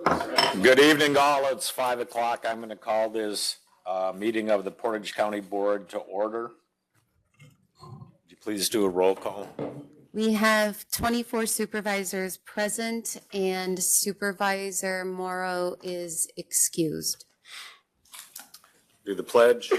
Good evening, all. It's 5 o'clock. I'm going to call this meeting of the Portage County Board to order. Would you please do a roll call? We have 24 supervisors present and Supervisor Morrow is excused. Do the pledge.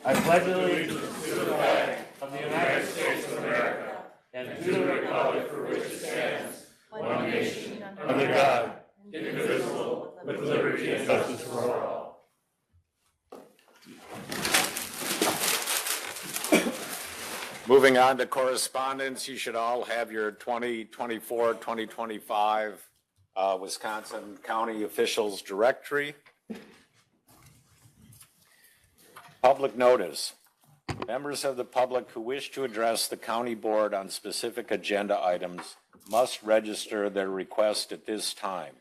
I pledge allegiance to the flag of the United States of America and to the republic for which it stands, one nation, under God, indivisible, with liberty and justice for all. Moving on to correspondence, you should all have your 2024-2025 Wisconsin County Officials Directory. Public notice. Members of the public who wish to address the county board on specific agenda items must register their request at this time,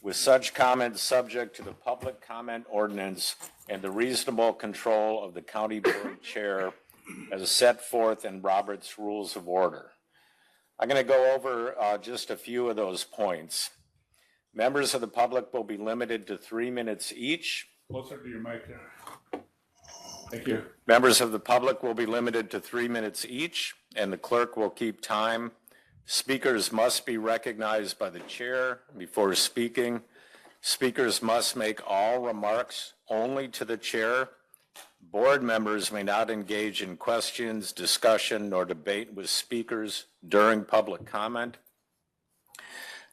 with such comments subject to the public comment ordinance and the reasonable control of the county board chair as set forth in Robert's Rules of Order. I'm going to go over just a few of those points. Members of the public will be limited to 3 minutes each. Closer to your mic there. Thank you. Members of the public will be limited to 3 minutes each, and the clerk will keep time. Speakers must be recognized by the chair before speaking. Speakers must make all remarks only to the chair. Board members may not engage in questions, discussion, nor debate with speakers during public comment.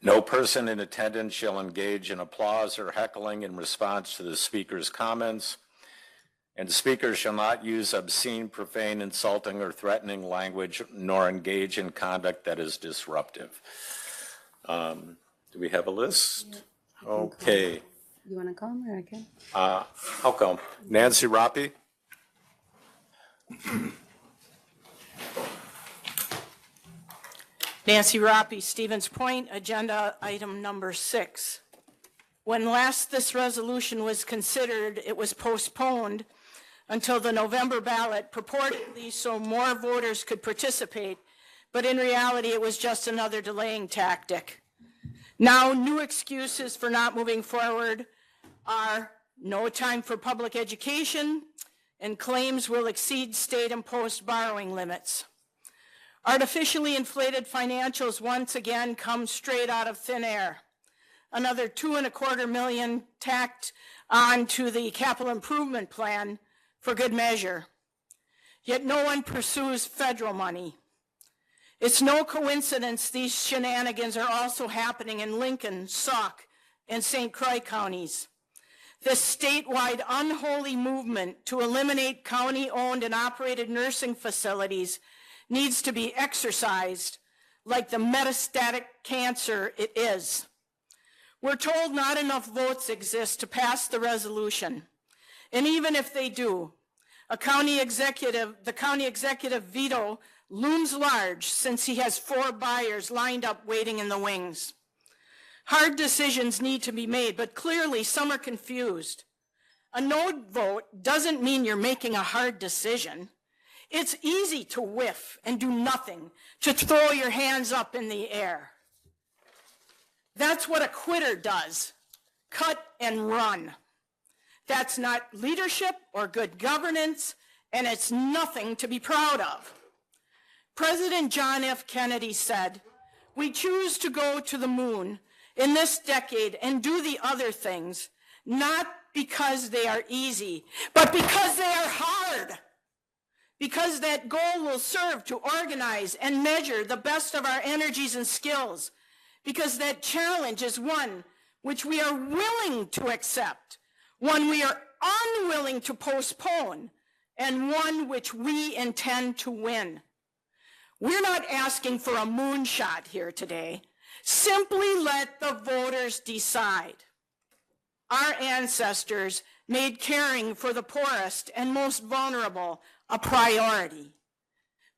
No person in attendance shall engage in applause or heckling in response to the speaker's comments. And speakers shall not use obscene, profane, insulting, or threatening language, nor engage in conduct that is disruptive. Do we have a list? Yeah, okay. You want to call him or I can? I'll call him. Nancy Roppy. Nancy Roppy, Stevens Point, agenda item number 6. When last this resolution was considered, it was postponed until the November ballot, purportedly so more voters could participate, but in reality it was just another delaying tactic. Now, new excuses for not moving forward are no time for public education and claims will exceed state-imposed borrowing limits. Artificially inflated financials once again come straight out of thin air. Another $2.25 million tacked on to the capital improvement plan for good measure. Yet no one pursues federal money. It's no coincidence these shenanigans are also happening in Lincoln, Sauk, and St. Croix counties. This statewide unholy movement to eliminate county-owned and operated nursing facilities needs to be exorcised like the metastatic cancer it is. We're told not enough votes exist to pass the resolution. And even if they do, the county executive veto looms large since he has 4 buyers lined up waiting in the wings. Hard decisions need to be made, but clearly some are confused. A no vote doesn't mean you're making a hard decision. It's easy to whiff and do nothing, to throw your hands up in the air. That's what a quitter does, cut and run. That's not leadership or good governance, and it's nothing to be proud of. President John F. Kennedy said, "We choose to go to the moon in this decade and do the other things, not because they are easy, but because they are hard. Because that goal will serve to organize and measure the best of our energies and skills. Because that challenge is one which we are willing to accept, one we are unwilling to postpone, and one which we intend to win." We're not asking for a moonshot here today. Simply let the voters decide. Our ancestors made caring for the poorest and most vulnerable a priority.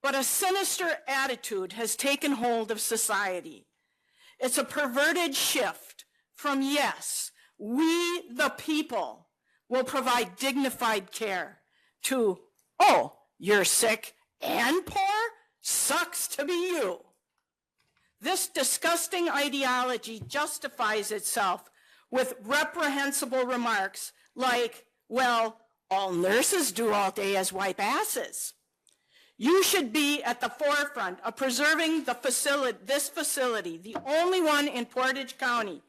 But a sinister attitude has taken hold of society. It's a perverted shift from, yes, we the people will provide dignified care, to, oh, you're sick and poor? Sucks to be you. This disgusting ideology justifies itself with reprehensible remarks like, well, all nurses do all day is wipe asses. You should be at the forefront of preserving this facility, the only one in Portage County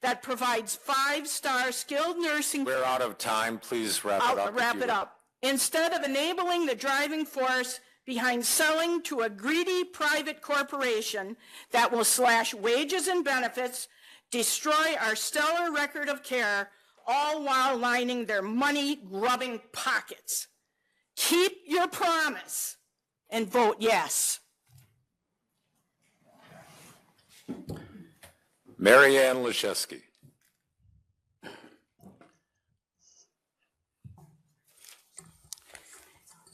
that provides 5-star skilled nursing. We're out of time. Please wrap it up. I'll wrap it up. Instead of enabling the driving force behind selling to a greedy private corporation that will slash wages and benefits, destroy our stellar record of care, all while lining their money-grubbing pockets. Keep your promise and vote yes. Mary Ann Leszewski.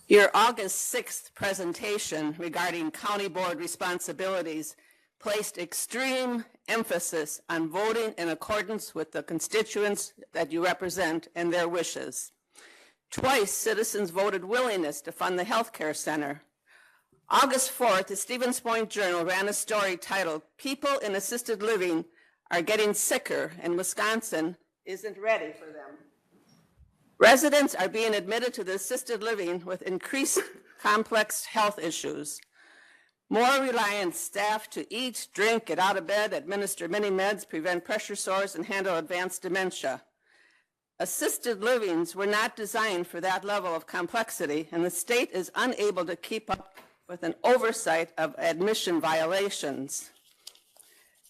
Your August 6th presentation regarding county board responsibilities placed extreme emphasis on voting in accordance with the constituents that you represent and their wishes. Twice, citizens voted willingness to fund the health care center. August 4th, the Stevens Point Journal ran a story titled, "People in Assisted Living Are Getting Sicker and Wisconsin Isn't Ready for Them." Residents are being admitted to the assisted living with increased complex health issues. More reliant staff to eat, drink, get out of bed, administer many meds, prevent pressure sores, and handle advanced dementia. Assisted livings were not designed for that level of complexity, and the state is unable to keep up with an oversight of admission violations.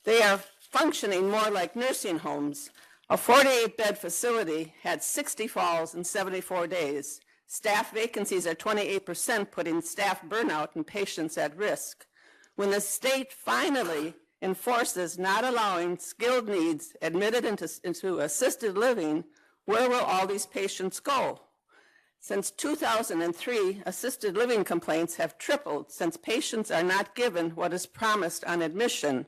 They are functioning more like nursing homes. A 48-bed facility had 60 falls in 74 days. Staff vacancies are 28%, putting staff burnout and patients at risk. When the state finally enforces not allowing skilled needs admitted into assisted living, where will all these patients go? Since 2003, assisted living complaints have tripled since patients are not given what is promised on admission.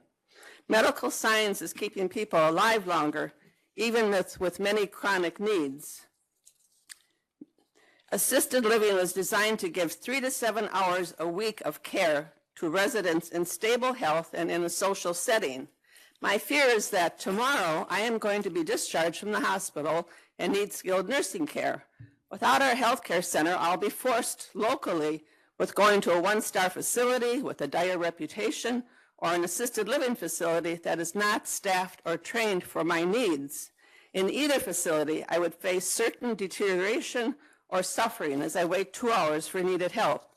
Medical science is keeping people alive longer, even with many chronic needs. Assisted living was designed to give 3 to 7 hours a week of care to residents in stable health and in a social setting. My fear is that tomorrow I am going to be discharged from the hospital and need skilled nursing care. Without our healthcare center, I'll be forced locally with going to a 1-star facility with a dire reputation or an assisted living facility that is not staffed or trained for my needs. In either facility, I would face certain deterioration or suffering as I wait 2 hours for needed help.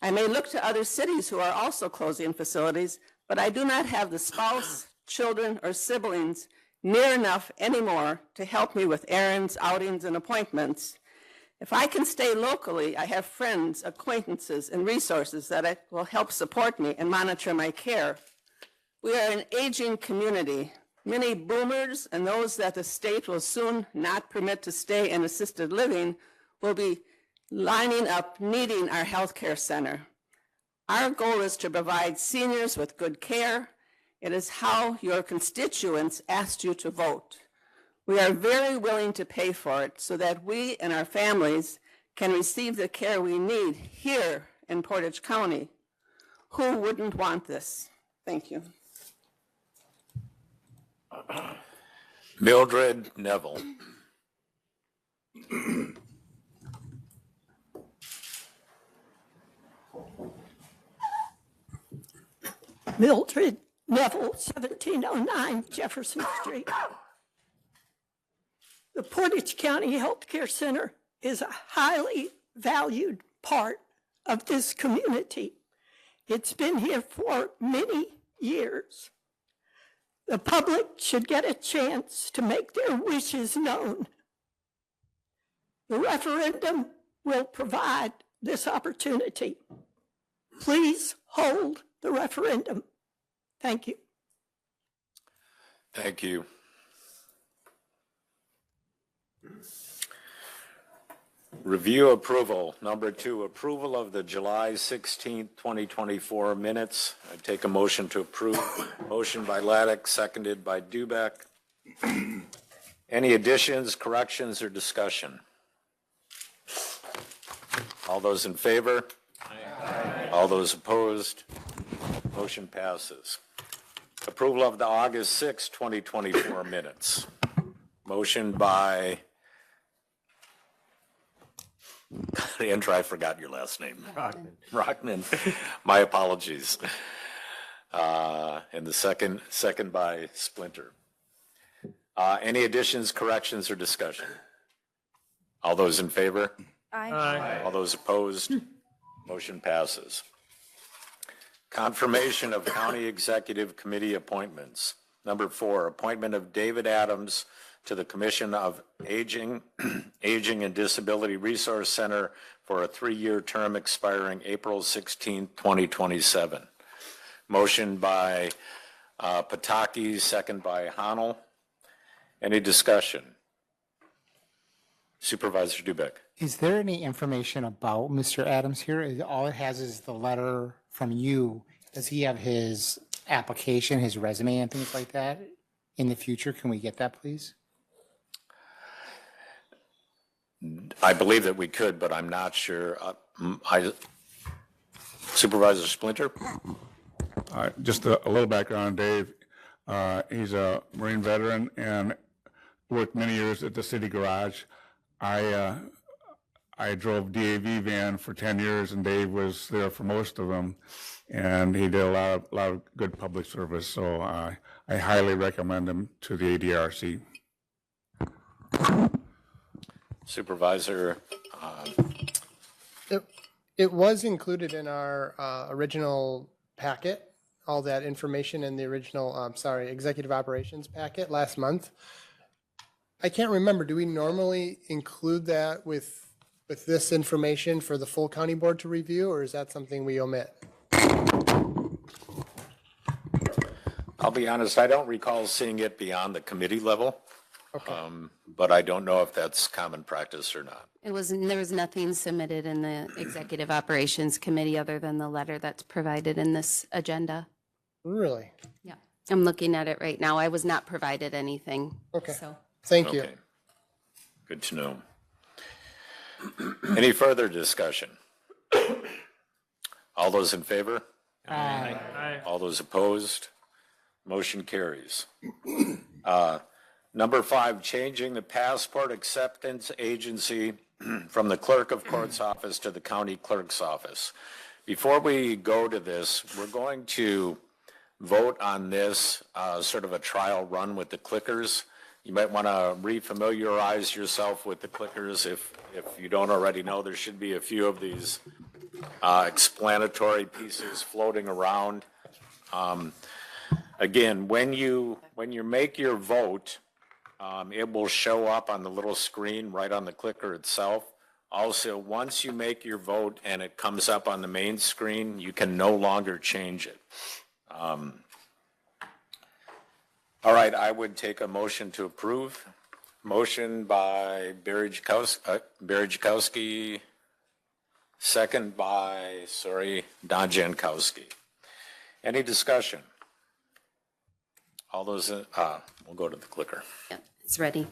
I may look to other cities who are also closing facilities, but I do not have the spouse, children, or siblings near enough anymore to help me with errands, outings, and appointments. If I can stay locally, I have friends, acquaintances, and resources that will help support me and monitor my care. We are an aging community. Many boomers and those that the state will soon not permit to stay in assisted living will be lining up needing our health care center. Our goal is to provide seniors with good care. It is how your constituents asked you to vote. We are very willing to pay for it so that we and our families can receive the care we need here in Portage County. Who wouldn't want this? Thank you. Mildred Neville. Mildred Neville, 1709 Jefferson Street. The Portage County Health Care Center is a highly valued part of this community. It's been here for many years. The public should get a chance to make their wishes known. The referendum will provide this opportunity. Please hold the referendum. Thank you. Thank you. Review approval. Number 2, approval of the July 16th, 2024 minutes. I take a motion to approve. Motion by Laddick, seconded by Dubek. Any additions, corrections, or discussion? All those in favor? Aye. All those opposed? Motion passes. Approval of the August 6, 2024 minutes. Motion by, Andrew, I forgot your last name. Rockman. My apologies. And the second by Splinter. Any additions, corrections, or discussion? All those in favor? Aye. All those opposed? Motion passes. Confirmation of County Executive Committee appointments. Number 4, appointment of David Adams to the Commission of Aging and Disability Resource Center for a 3-year term expiring April 16, 2027. Motion by Pataki, second by Hanel. Any discussion? Supervisor Dubek. Is there any information about Mr. Adams here? All it has is the letter from you. Does he have his application, his resume and things like that in the future? Can we get that, please? I believe that we could, but I'm not sure. Supervisor Splinter? Just a little background on Dave. He's a Marine veteran and worked many years at the city garage. I drove DAV van for 10 years, and Dave was there for most of them, and he did a lot of good public service. So I highly recommend him to the ADRC. Supervisor, It was included in our original packet, all that information in the original, executive operations packet last month. I can't remember, do we normally include that with this information for the full county board to review, or is that something we omit? I'll be honest, I don't recall seeing it beyond the committee level. Okay. But I don't know if that's common practice or not. There was nothing submitted in the Executive Operations Committee other than the letter that's provided in this agenda. Really? Yeah, I'm looking at it right now. I was not provided anything. Okay. So, Thank you. Okay. Good to know. Any further discussion? All those in favor? Aye. All those opposed? Motion carries. Number 5, changing the passport acceptance agency from the clerk of court's office to the county clerk's office. Before we go to this, we're going to vote on this, sort of a trial run with the clickers. You might want to refamiliarize yourself with the clickers. If you don't already know, there should be a few of these explanatory pieces floating around. Again, when you make your vote, it will show up on the little screen right on the clicker itself. Also, once you make your vote and it comes up on the main screen, you can no longer change it. All right, I would take a motion to approve. Motion by Barry Jakowski, second by, Don Jankowski. Any discussion? All those, we'll go to the clicker. yeah, it's ready.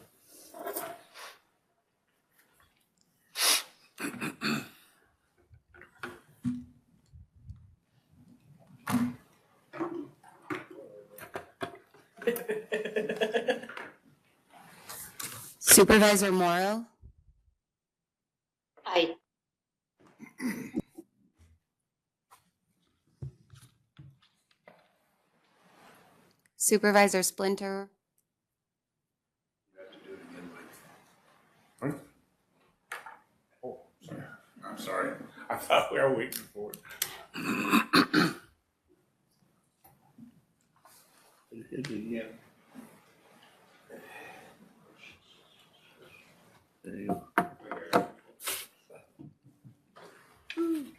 Supervisor Morrow? Aye. Supervisor Splinter? I'm sorry. I thought we were waiting for it.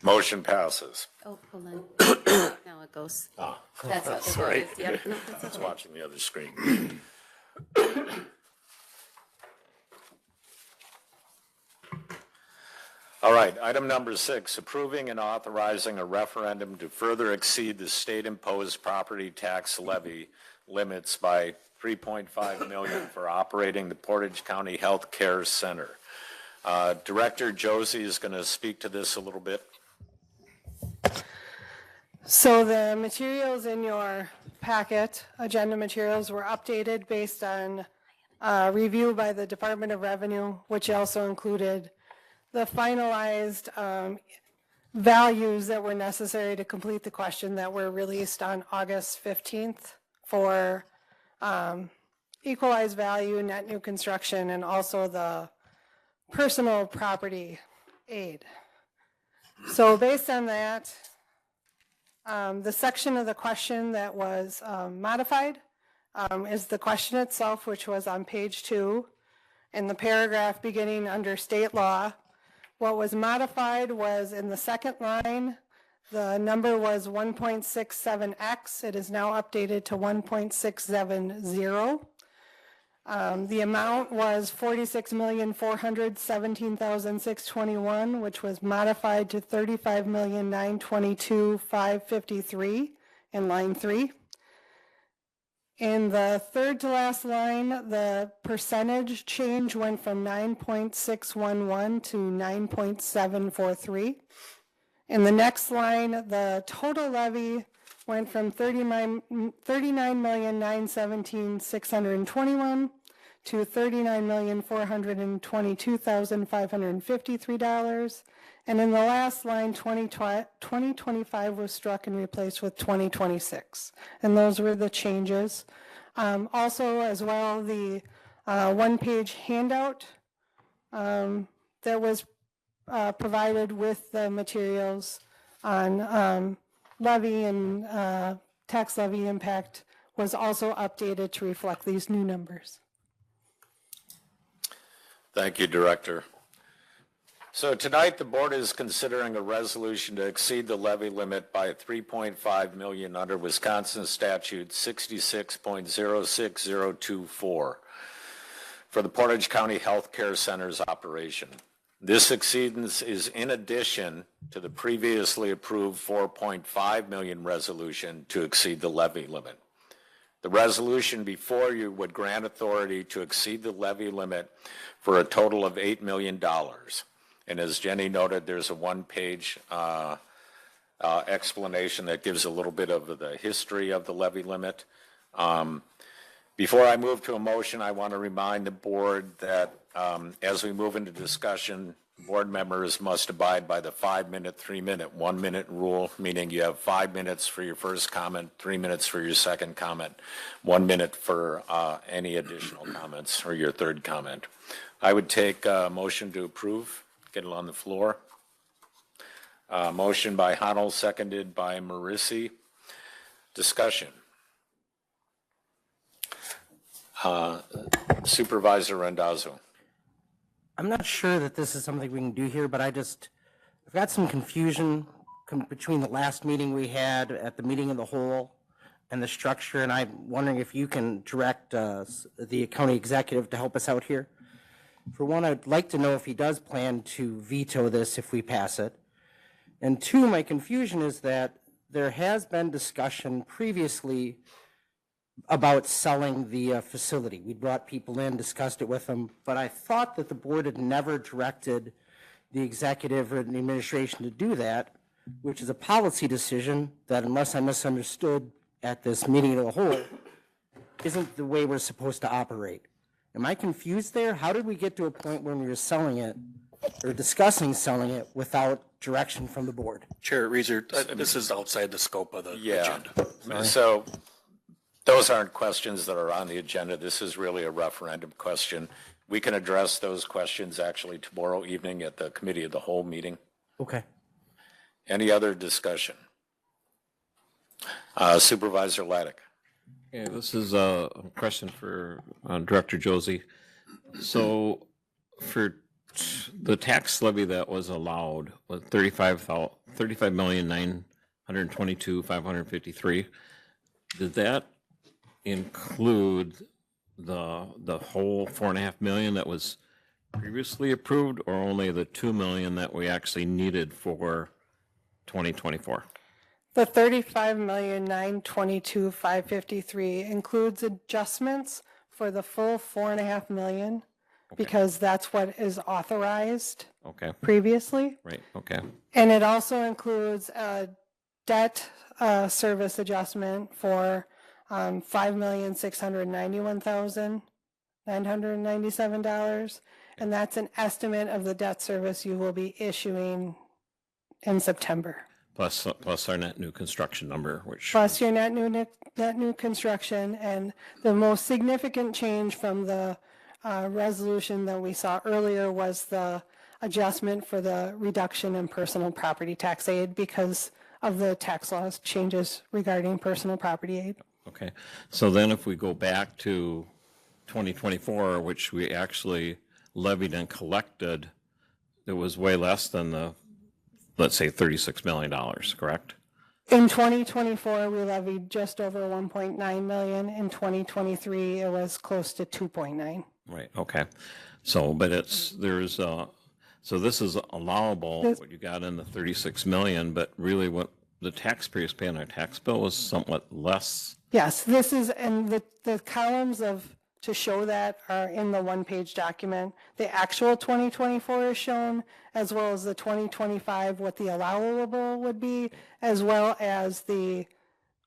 Motion passes. Oh, hold on. Now it goes. That's what the vote Sorry. is. Yep, no, that's I was okay. watching the other screen. All right, item number 6, approving and authorizing a referendum to further exceed the state-imposed property tax levy limits by $3.5 million for operating the Portage County Health Care Center. Director Josie is going to speak to this a little bit. So the materials in your packet, agenda materials, were updated based on review by the Department of Revenue, which also included the finalized values that were necessary to complete the question that were released on August 15th for equalized value, net new construction, and also the personal property aid. So based on that, the section of the question that was modified is the question itself, which was on page 2, in the paragraph beginning under state law. What was modified was in the second line, the number was 1.67x. It is now updated to 1.670. The amount was $46,417,621, which was modified to $35,922,553 in line 3. In the third to last line, the percentage change went from 9.611 to 9.743. In the next line, the total levy went from $39,917,621 to $39,422,553. And in the last line, 2025 was struck and replaced with 2026. And those were the changes. Also, as well, the one-page handout that was provided with the materials on levy and tax levy impact was also updated to reflect these new numbers. Thank you, Director. So tonight, the board is considering a resolution to exceed the levy limit by $3.5 million under Wisconsin Statute 66.06024 for the Portage County Health Care Center's operation. This exceedance is in addition to the previously approved $4.5 million resolution to exceed the levy limit. The resolution before you would grant authority to exceed the levy limit for a total of $8 million. And as Jenny noted, there's a one-page explanation that gives a little bit of the history of the levy limit. Before I move to a motion, I want to remind the board that as we move into discussion, board members must abide by the 5-minute, 3-minute, 1-minute rule, meaning you have 5 minutes for your first comment, 3 minutes for your second comment, 1 minute for any additional comments or your third comment. I would take a motion to approve. Get it on the floor. Motion by Honnell, seconded by Marissi. Discussion. Supervisor Randazzo. I'm not sure that this is something we can do here, but I've got some confusion between the last meeting we had at the meeting of the whole and the structure, and I'm wondering if you can direct the county executive to help us out here. For one, I'd like to know if he does plan to veto this if we pass it. And two, my confusion is that there has been discussion previously about selling the facility. We brought people in, discussed it with them, but I thought that the board had never directed the executive or the administration to do that, which is a policy decision that, unless I misunderstood at this meeting of the whole, isn't the way we're supposed to operate. Am I confused there? How did we get to a point when we were selling it or discussing selling it without direction from the board? Chair Reeser, this is outside the scope of the agenda. So those aren't questions that are on the agenda. This is really a referendum question. We can address those questions actually tomorrow evening at the committee of the whole meeting. Okay. Any other discussion? Supervisor Laddick. Okay, this is a question for Director Josie. So for the tax levy that was allowed was $35,922,553. Did that include the whole $4.5 million that was previously approved, or only the $2 million that we actually needed for 2024? The $35,922,553 includes adjustments for the full $4.5 million, because that's what is authorized Okay. previously. Right. Okay. And it also includes a debt service adjustment for $5,691,997, and that's an estimate of the debt service you will be issuing in September. Plus our net new construction number, which. Plus your net new construction, and the most significant change from the resolution that we saw earlier was the adjustment for the reduction in personal property tax aid because of the tax laws changes regarding personal property aid. Okay, so then if we go back to 2024, which we actually levied and collected, it was way less than the, let's say, $36 million, correct? In 2024, we levied just over 1.9 million. In 2023, it was close to 2.9. Right, okay. So, but so this is allowable, what you got in the 36 million, but really what the taxpayers pay on their tax bill was somewhat less. Yes, this is, and the columns to show that are in the one-page document. The actual 2024 is shown, as well as the 2025, what the allowable would be, as well as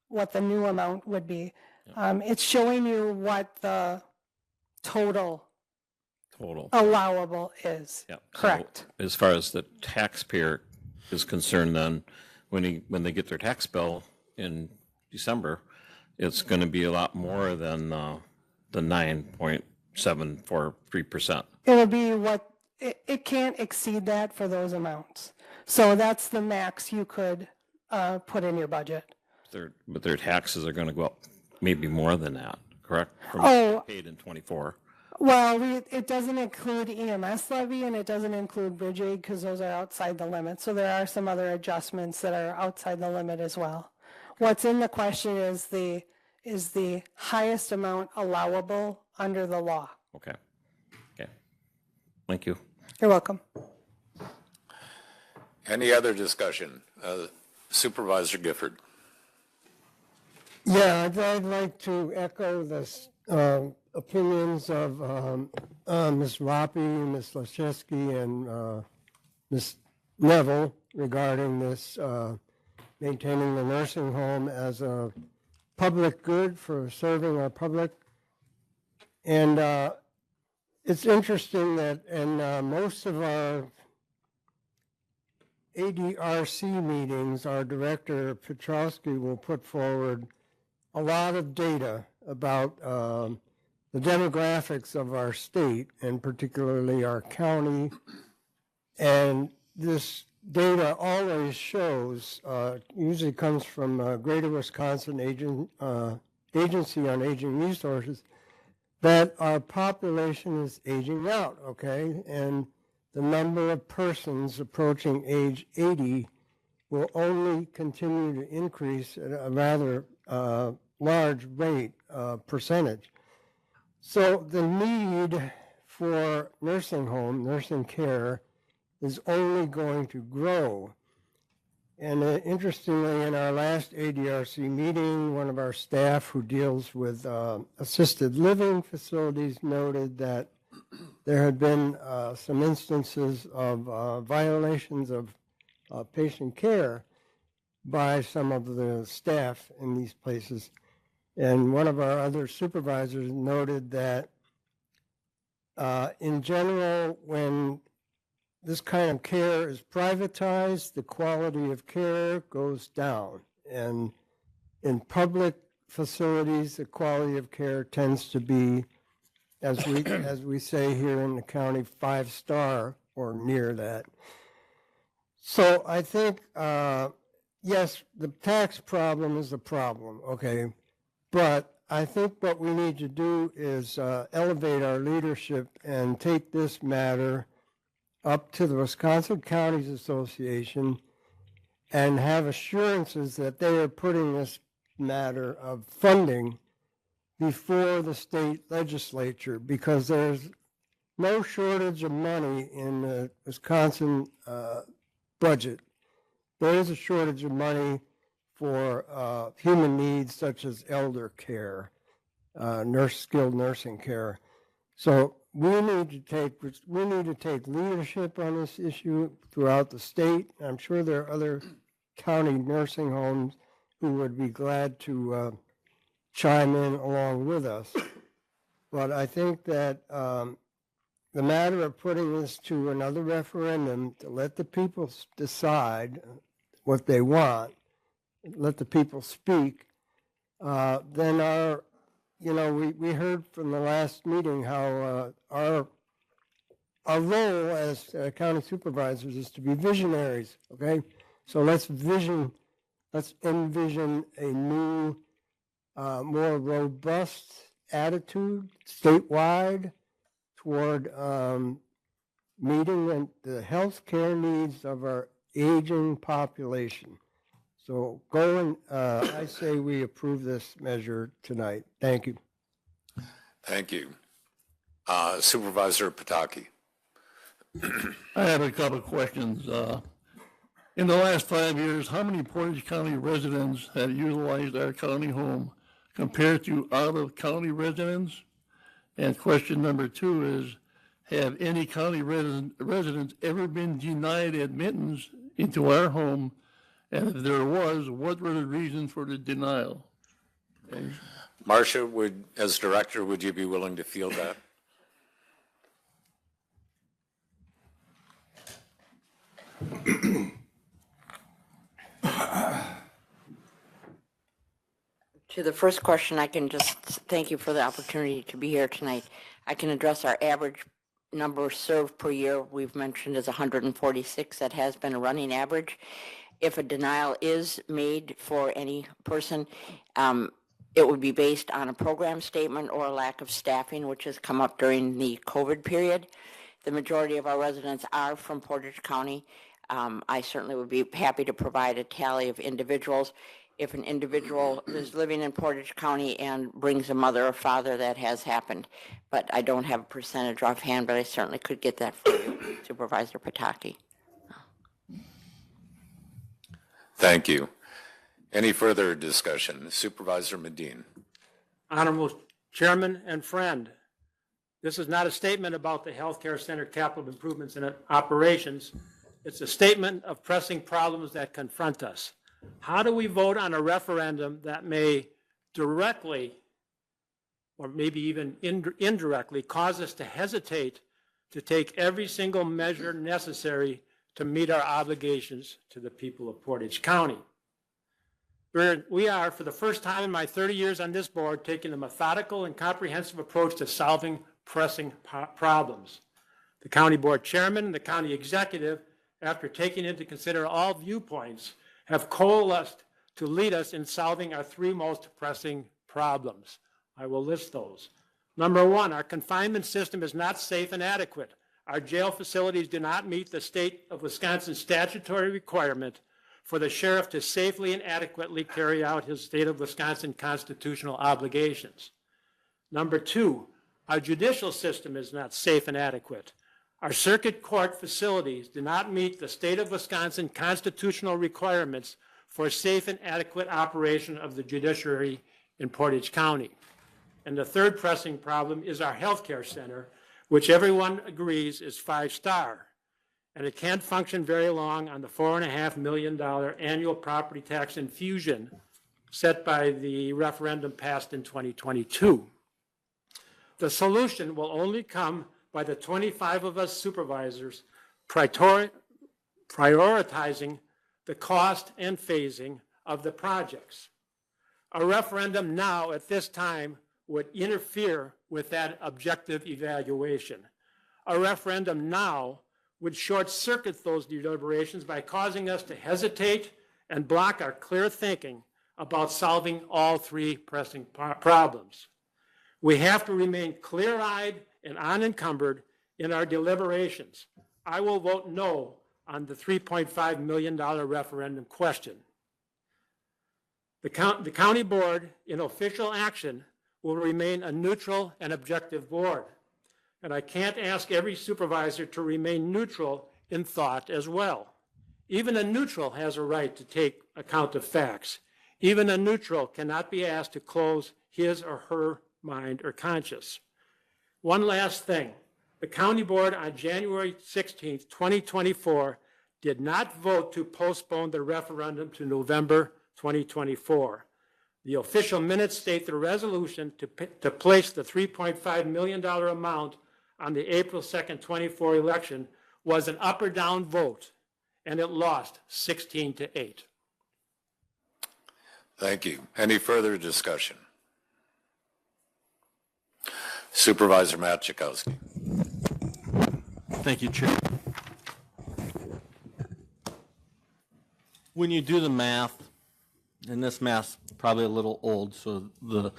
what the new amount would be. It's showing you what the total allowable is. Yeah. Correct. So as far as the taxpayer is concerned, then when they get their tax bill in December, it's going to be a lot more than the 9.743%. It'll be it can't exceed that for those amounts. So that's the max you could put in your budget. But their taxes are going to go up maybe more than that, correct? From paid in 24. Well, it doesn't include EMS levy, and it doesn't include bridge aid because those are outside the limit. So there are some other adjustments that are outside the limit as well. What's in the question is the highest amount allowable under the law. Okay. Thank you. You're welcome. Any other discussion? Supervisor Gifford. Yeah, I'd like to echo the opinions of Ms. Roppe, Ms. Leszewski, and Ms. Neville regarding this maintaining the nursing home as a public good for serving our public. And it's interesting that in most of our ADRC meetings, our director, Petrowski, will put forward a lot of data about the demographics of our state, and particularly our county. And this data always shows, usually comes from Greater Wisconsin Agency on Aging Resources, that our population is aging out, okay? And the number of persons approaching age 80 will only continue to increase at a rather large rate, percentage. So the need for nursing care is only going to grow. And interestingly, in our last ADRC meeting, one of our staff who deals with assisted living facilities noted that there had been some instances of violations of patient care by some of the staff in these places. And one of our other supervisors noted that in general, when this kind of care is privatized, the quality of care goes down. And in public facilities, the quality of care tends to be, as we say here in the county, 5-star or near that. So I think, yes, the tax problem is a problem, okay? But I think what we need to do is elevate our leadership and take this matter up to the Wisconsin Counties Association and have assurances that they are putting this matter of funding before the state legislature, because there's no shortage of money in the Wisconsin budget. There is a shortage of money for human needs such as elder care, skilled nursing care. So we need to take leadership on this issue throughout the state. I'm sure there are other county nursing homes who would be glad to chime in along with us. But I think that the matter of putting this to another referendum to let the people decide what they want, let the people speak, then we heard from the last meeting how our role as county supervisors is to be visionaries, okay? So let's envision a new, more robust attitude statewide toward meeting the health care needs of our aging population. So I say we approve this measure tonight. Thank you. Thank you. Supervisor Pataki. I have a couple of questions. In the last 5 years, how many Portage County residents have utilized our county home compared to out-of-county residents? And question number 2 is, have any county residents ever been denied admittance into our home? And if there was, what were the reasons for the denial? Thanks. Marcia, as director, would you be willing to field that? To the first question, I can just thank you for the opportunity to be here tonight. I can address our average number served per year. We've mentioned is 146. That has been a running average. If a denial is made for any person, it would be based on a program statement or a lack of staffing, which has come up during the COVID period. The majority of our residents are from Portage County. I certainly would be happy to provide a tally of individuals. If an individual is living in Portage County and brings a mother or father, that has happened. But I don't have a percentage offhand, but I certainly could get that for you, Supervisor Pataki. Thank you. Any further discussion? Supervisor Medine. Honorable Chairman and friend, this is not a statement about the healthcare center capital improvements and operations. It's a statement of pressing problems that confront us. How do we vote on a referendum that may directly, or maybe even indirectly, cause us to hesitate to take every single measure necessary to meet our obligations to the people of Portage County? We are, for the first time in my 30 years on this board, taking a methodical and comprehensive approach to solving pressing problems. The county board chairman and the county executive, after taking into consider all viewpoints, have coalesced to lead us in solving our 3 most pressing problems. I will list those. Number 1, our confinement system is not safe and adequate. Our jail facilities do not meet the state of Wisconsin's statutory requirement for the sheriff to safely and adequately carry out his state of Wisconsin constitutional obligations. Number 2, our judicial system is not safe and adequate. Our circuit court facilities do not meet the state of Wisconsin constitutional requirements for safe and adequate operation of the judiciary in Portage County. And the third pressing problem is our healthcare center, which everyone agrees is 5-star. And it can't function very long on the $4.5 million annual property tax infusion set by the referendum passed in 2022. The solution will only come by the 25 of us supervisors prioritizing the cost and phasing of the projects. A referendum now at this time would interfere with that objective evaluation. A referendum now would short-circuit those deliberations by causing us to hesitate and block our clear thinking about solving all 3 pressing problems. We have to remain clear-eyed and unencumbered in our deliberations. I will vote no on the $3.5 million referendum question. The county board, in official action, will remain a neutral and objective board. And I can't ask every supervisor to remain neutral in thought as well. Even a neutral has a right to take account of facts. Even a neutral cannot be asked to close his or her mind or conscience. One last thing. The county board on January 16, 2024, did not vote to postpone the referendum to November 2024. The official minutes state the resolution to place the $3.5 million amount on the April 2nd, 24 election was an up or down vote, and it lost 16-8. Thank you. Any further discussion? Supervisor Machikowski. Thank you, Chair. When you do the math, and this math's probably a little old, so the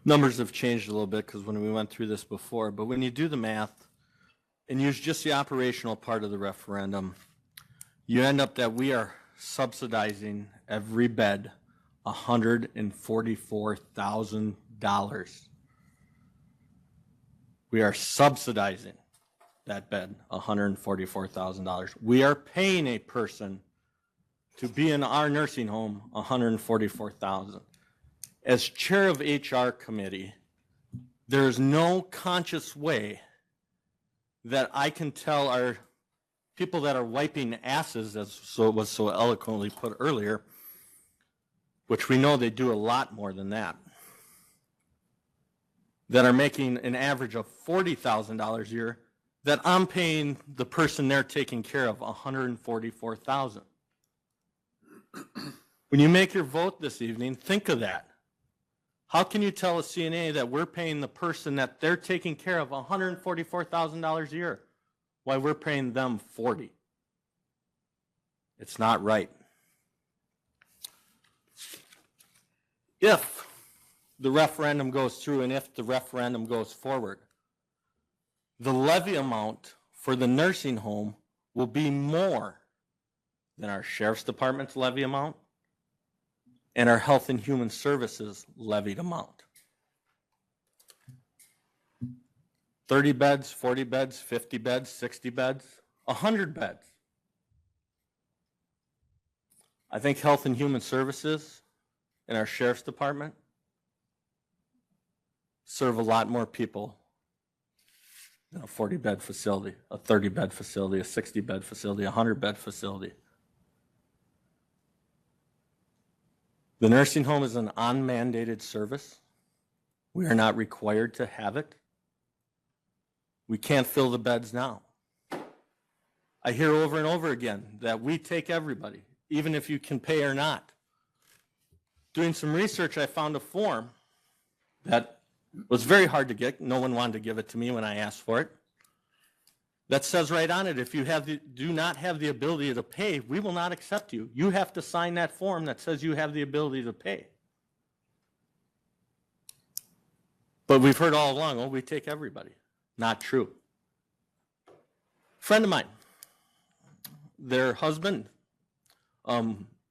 numbers have changed a little bit because when we went through this before, but when you do the math and use just the operational part of the referendum, you end up that we are subsidizing every bed $144,000. We are subsidizing that bed $144,000. We are paying a person to be in our nursing home $144,000. As chair of HR committee, there is no conscious way that I can tell our people that are wiping asses, as was so eloquently put earlier, which we know they do a lot more than that are making an average of $40,000 a year, that I'm paying the person they're taking care of $144,000. When you make your vote this evening, think of that. How can you tell a CNA that we're paying the person that they're taking care of $144,000 a year while we're paying them $40,000? It's not right. If the referendum goes through and if the referendum goes forward, the levy amount for the nursing home will be more than our Sheriff's Department's levy amount and our Health and Human Services levied amount. 30 beds, 40 beds, 50 beds, 60 beds, 100 beds. I think Health and Human Services and our Sheriff's Department serve a lot more people than a 40-bed facility, a 30-bed facility, a 60-bed facility, a 100-bed facility. The nursing home is an unmandated service. We are not required to have it. We can't fill the beds now. I hear over and over again that we take everybody, even if you can pay or not. Doing some research, I found a form that was very hard to get. No one wanted to give it to me when I asked for it. That says right on it, if you do not have the ability to pay, we will not accept you. You have to sign that form that says you have the ability to pay. But we've heard all along, oh, we take everybody. Not true. Friend of mine, their husband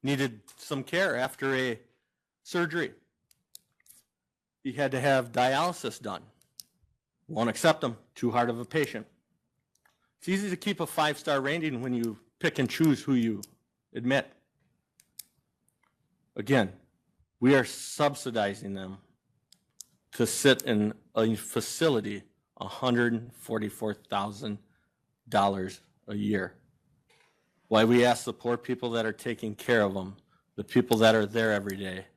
needed some care after a surgery. He had to have dialysis done. Won't accept him, too hard of a patient. It's easy to keep a 5-star rating when you pick and choose who you admit. Again, we are subsidizing them to sit in a facility $144,000 a year. Why we ask the poor people that are taking care of them, the people that are there every day,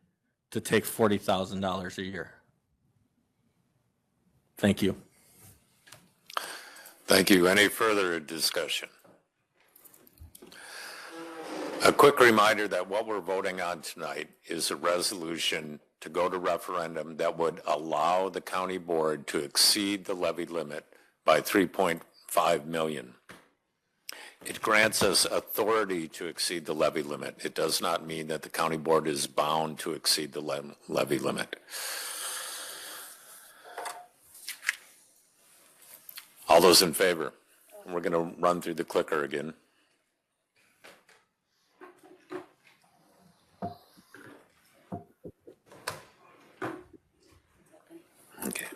to take $40,000 a year. Thank you. Thank you. Any further discussion? A quick reminder that what we're voting on tonight is a resolution to go to referendum that would allow the county board to exceed the levy limit by $3.5 million. It grants us authority to exceed the levy limit. It does not mean that the county board is bound to exceed the levy limit. All those in favor? We're going to run through the clicker again. Okay.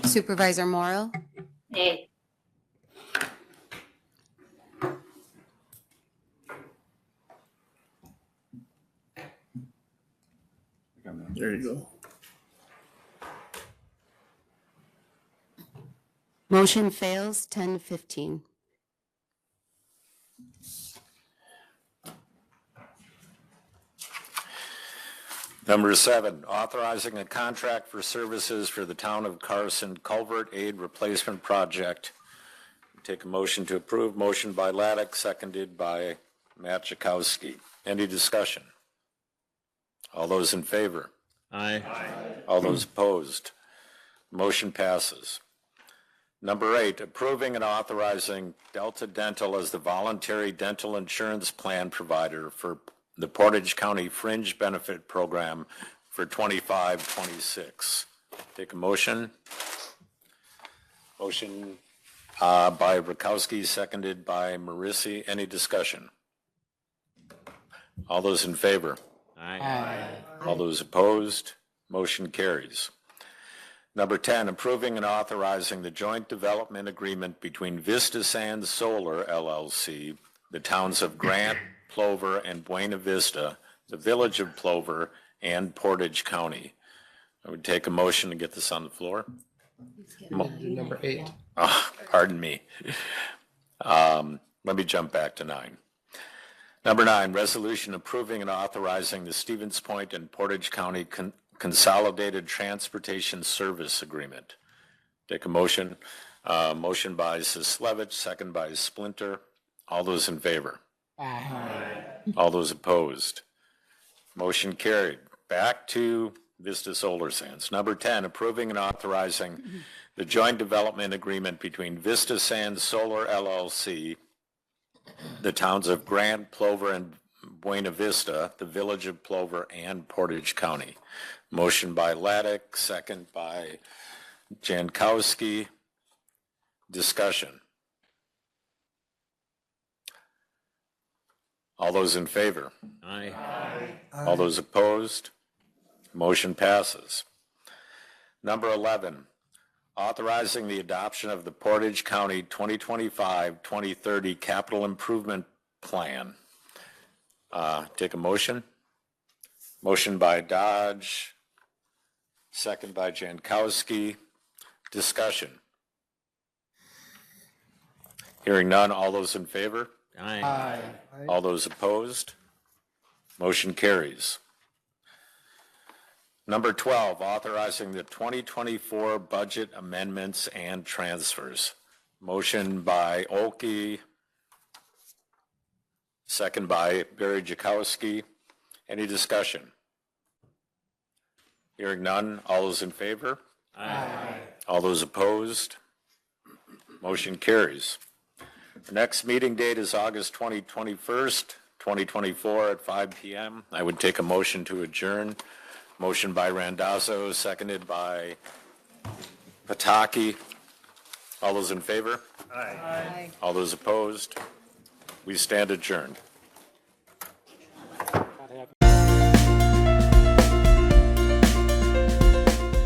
Supervisor Morrow? Nay. There you go. Motion fails, 10-15. Number 7, authorizing a contract for services for the Town of Carson Culvert Aid Replacement Project. Take a motion to approve. Motion by Laddick, seconded by Machakowski. Any discussion? All those in favor? Aye. All those opposed? Motion passes. Number 8, approving and authorizing Delta Dental as the voluntary dental insurance plan provider for the Portage County Fringe Benefit Program for 25-26. Take a motion. Motion by Rakowski, seconded by Marissi. Any discussion? All those in favor? Aye. All those opposed? Motion carries. Number 10, approving and authorizing the joint development agreement between Vista Sands Solar LLC, the towns of Grant, Plover, and Buena Vista, the village of Plover, and Portage County. I would take a motion to get this on the floor. Number 8. Pardon me. Let me jump back to 9. Number 9, resolution approving and authorizing the Stevens Point and Portage County Consolidated Transportation Service Agreement. Take a motion. Motion by Sislevich, second by Splinter. All those in favor? Aye. All those opposed? Motion carried. Back to Vista Solar Sands. Number 10, approving and authorizing the joint development agreement between Vista Sands Solar LLC, the towns of Grant, Plover, and Buena Vista, the village of Plover, and Portage County. Motion by Laddick, second by Jankowski. Discussion. All those in favor? Aye. All those opposed? Motion passes. Number 11, authorizing the adoption of the Portage County 2025-2030 Capital Improvement Plan. Take a motion. Motion by Dodge, second by Jankowski. Discussion. Hearing none, all those in favor? Aye. All those opposed? Motion carries. Number 12, authorizing the 2024 budget amendments and transfers. Motion by Olkey, second by Barry Jakowski. Any discussion? Hearing none, all those in favor? Aye. All those opposed? Motion carries. The next meeting date is August 21st, 2024 at 5 p.m. I would take a motion to adjourn. Motion by Randazzo, seconded by Pataki. All those in favor? Aye. All those opposed? We stand adjourned.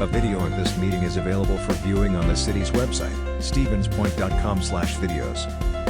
A video of this meeting is available for viewing on the city's website, stevenspoint.com/videos.